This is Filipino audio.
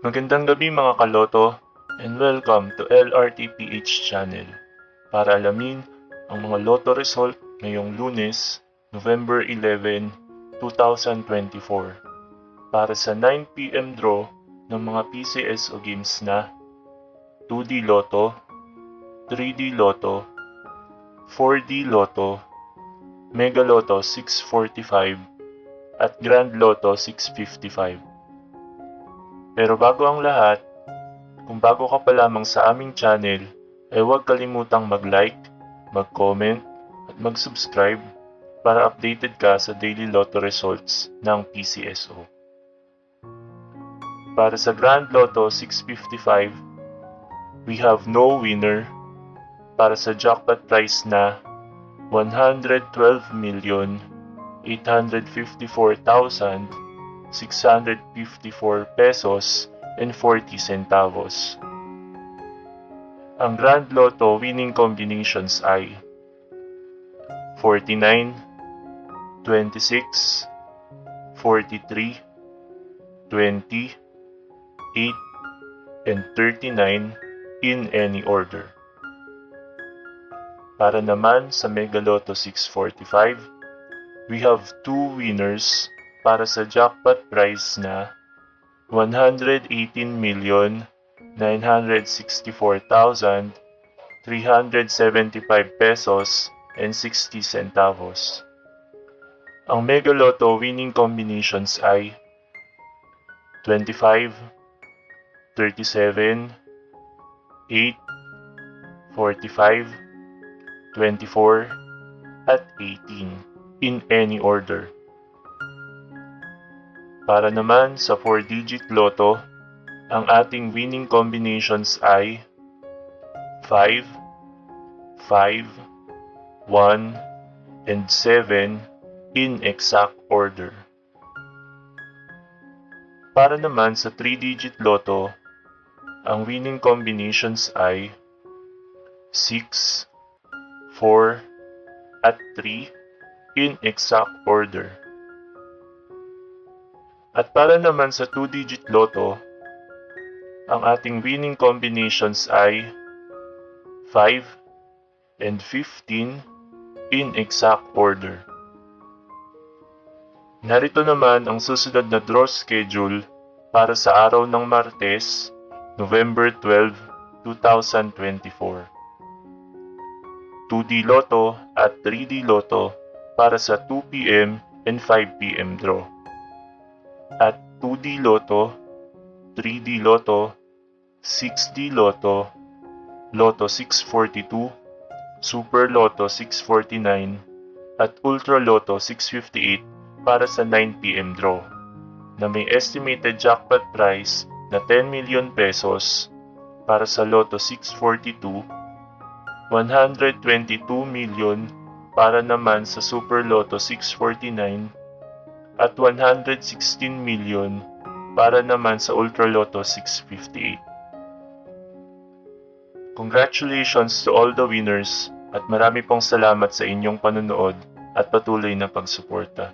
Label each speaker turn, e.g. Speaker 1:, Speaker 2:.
Speaker 1: Magandang gabi mga kaloto and welcome to LRTPH channel para alamin ang mga loto result ngayong Lunes, November 11, 2024 para sa 9 PM draw ng mga PCSO games na 2D Lotto, 3D Lotto, 4D Lotto, Mega Lotto 645 at Grand Lotto 655. Pero bago ang lahat, kung bago ka pa lamang sa aming channel, ay huwag kalimutang mag-like, mag-comment, at mag-subscribe para updated ka sa daily lotto results ng PCSO. Para sa Grand Lotto 655, we have no winner para sa jackpot prize na 112,854,654 pesos and 40 centavos. Ang Grand Lotto winning combinations ay 49, 26, 43, 20, 8, and 39 in any order. Para naman sa Mega Lotto 645, we have two winners para sa jackpot prize na 118,964,375 pesos and 60 centavos. Ang Mega Lotto winning combinations ay 25, 37, 8, 45, 24, at 18 in any order. Para naman sa 4-digit Lotto, ang ating winning combinations ay 5, 5, 1, and 7 in exact order. Para naman sa 3-digit Lotto, ang winning combinations ay 6, 4, at 3 in exact order. At para naman sa 2-digit Lotto, ang ating winning combinations ay 5 and 15 in exact order. Narito naman ang susunod na draw schedule para sa araw ng Martes, November 12, 2024. 2D Lotto at 3D Lotto para sa 2 PM and 5 PM draw. At 2D Lotto, 3D Lotto, 6D Lotto, Lotto 642, Super Lotto 649, at Ultra Lotto 658 para sa 9 PM draw na may estimated jackpot prize na 10 million pesos para sa Lotto 642, 122 million para naman sa Super Lotto 649 at 116 million para naman sa Ultra Lotto 658. Congratulations to all the winners at marami pong salamat sa inyong panonood at patuloy na pagsuporta.